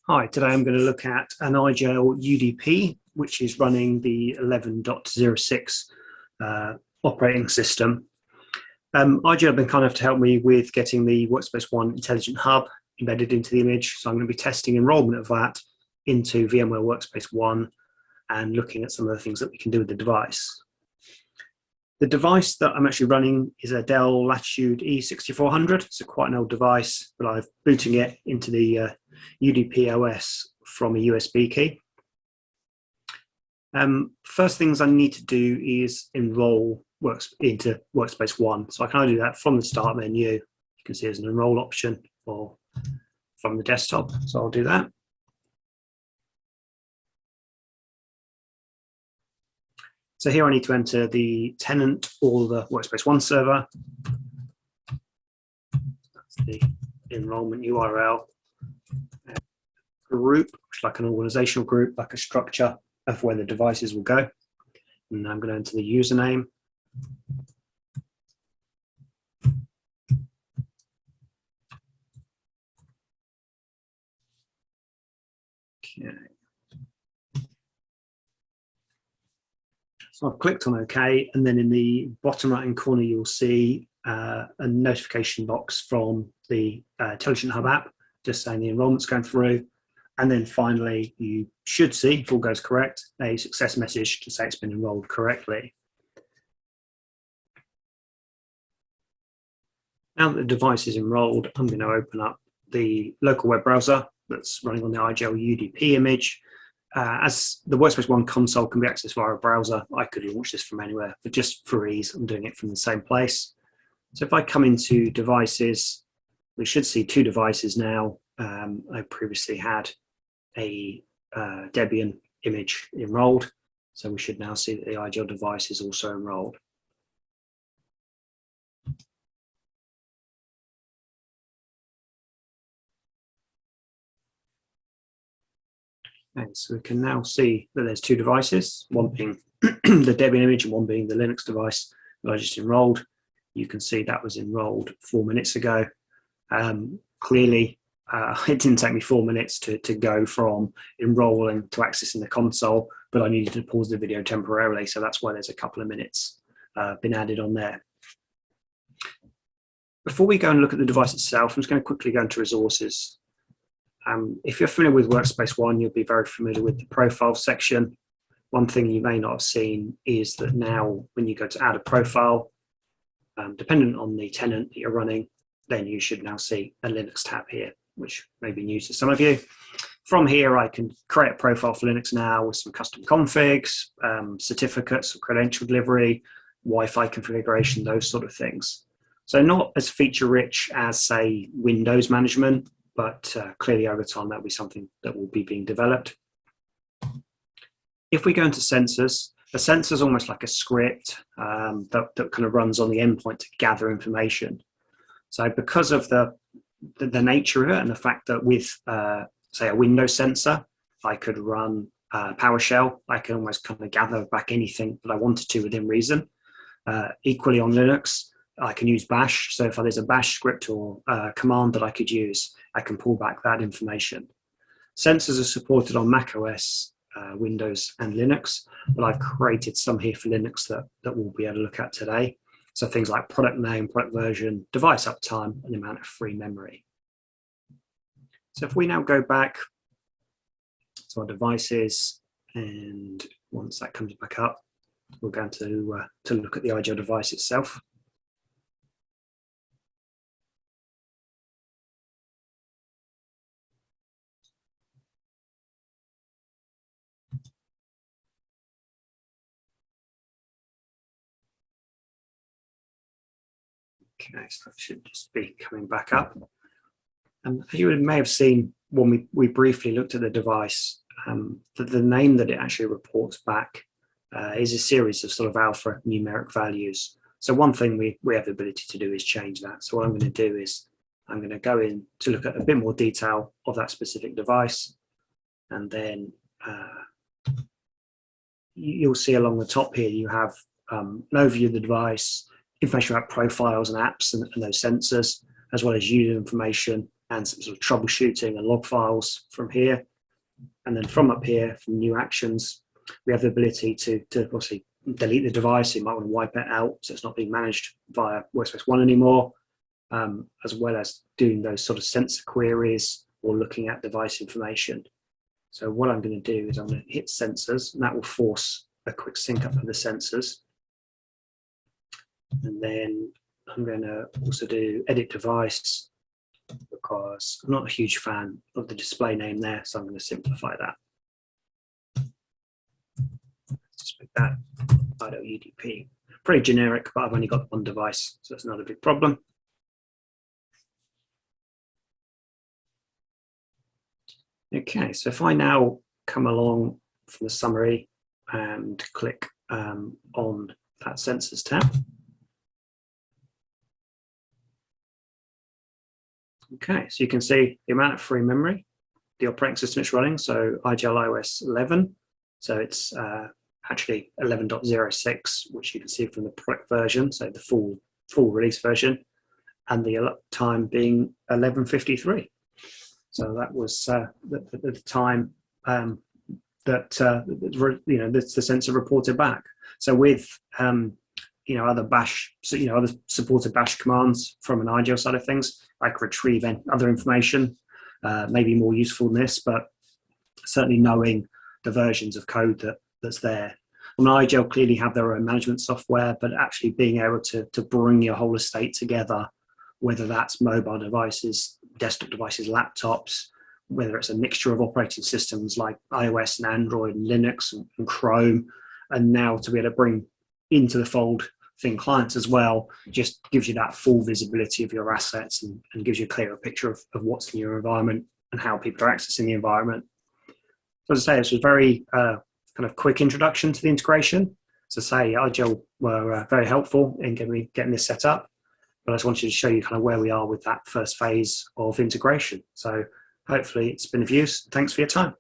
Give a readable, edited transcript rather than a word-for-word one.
Hi, today I'm going to look at an Igel UDP, which is running the 11.06 operating system. Igel have been kind enough to help me with getting the Workspace ONE Intelligent Hub embedded into the image. So I'm going to be testing enrollment of that into VMware Workspace ONE and looking at some of the things that we can do with the device. The device that I'm actually running is a Dell Latitude E6400. It's quite an old device, but I'm booting it into the UDP OS from a USB key. First things I need to do is enroll into Workspace ONE. So I can do that from the start menu. You can see there's an enroll option or from the desktop. So I'll do that. So here I need to enter the tenant or the Workspace ONE server. That's the enrollment URL. Group, which is like an organizational group, like a structure of where the devices will go. And I'm going to enter the username. Okay. So I've clicked on OK, and then in the bottom right-hand corner, you'll see a notification box from the Intelligent Hub app, just saying the enrollment's going through. And then finally, you should see, if all goes correct, a success message to say it's been enrolled correctly. Now that the device is enrolled, I'm going to open up the local web browser that's running on the Igel UDP image. As the Workspace ONE console can be accessed via a browser, I could launch this from anywhere, but just for ease, I'm doing it from the same place. So if I come into devices, we should see two devices now. I previously had a Debian image enrolled, so we should now see that the Igel device is also enrolled. And so we can now see that there's two devices, one being the Debian image and one being the Linux device that I just enrolled. You can see that was enrolled 4 minutes ago. Clearly, it didn't take me 4 minutes to go from enrolling to accessing the console, but I needed to pause the video temporarily, so that's why there's a couple of minutes been added on there. Before we go and look at the device itself, I'm just going to quickly go into resources. If you're familiar with Workspace ONE, you'll be very familiar with the profile section. One thing you may not have seen is that now when you go to add a profile, dependent on the tenant that you're running, then you should now see a Linux tab here, which may be new to some of you. From here, I can create a profile for Linux now with some custom configs, certificates, credential delivery, Wi-Fi configuration, those sort of things. So not as feature-rich as, say, Windows management, but clearly over time that'll be something that will be being developed. If we go into sensors, the sensor is almost like a script that kind of runs on the endpoint to gather information. So because of the nature of it and the fact that with, say, a Windows sensor, I could run PowerShell, I can almost kind of gather back anything that I wanted to within reason. Equally on Linux, I can use bash. So if there's a bash script or command that I could use, I can pull back that information. Sensors are supported on macOS, Windows and Linux, but I've created some here for Linux that we'll be able to look at today. So things like product name, product version, device uptime, and the amount of free memory. So if we now go back to our devices, and once that comes back up, we're going to look at the Igel device itself. Okay, so that should just be coming back up. And as you may have seen when we briefly looked at the device, that the name that it actually reports back is a series of sort of alphanumeric values. So one thing we have the ability to do is change that. So what I'm going to do is I'm going to go in to look at a bit more detail of that specific device. And then you'll see along the top here, you have an overview of the device, information about profiles and apps and those sensors, as well as user information and some sort of troubleshooting and log files from here. And then from up here, from new actions, we have the ability to obviously delete the device. You might want to wipe it out so it's not being managed via Workspace ONE anymore, as well as doing those sort of sensor queries or looking at device information. So what I'm going to do is I'm going to hit sensors, and that will force a quick sync up of the sensors. And then I'm going to also do edit device, because I'm not a huge fan of the display name there, so I'm going to simplify that. Just make that Igel UDP. Pretty generic, but I've only got one device, so that's not a big problem. Okay, so if I now come along from the summary and click on that Sensors tab. Okay, so you can see the amount of free memory, the operating system it's running, so Igel iOS 11. So it's actually 11.06, which you can see from the product version, so the full release version, and the time being 11:53. So that was the time that the sensor reported back. So with other bash, other supported bash commands from an Igel side of things, I could retrieve other information, maybe more useful than this, but certainly knowing the versions of code that's there. And Igel clearly have their own management software, but actually being able to bring your whole estate together, whether that's mobile devices, desktop devices, laptops, whether it's a mixture of operating systems like iOS and Android and Linux and Chrome, and now to be able to bring into the fold thin clients as well, just gives you that full visibility of your assets and gives you a clearer picture of what's in your environment and how people are accessing the environment. So as I say, this was very kind of quick introduction to the integration. So say Igel were very helpful in getting this set up, but I just wanted to show you kind of where we are with that first phase of integration. So hopefully it's been of use. Thanks for your time.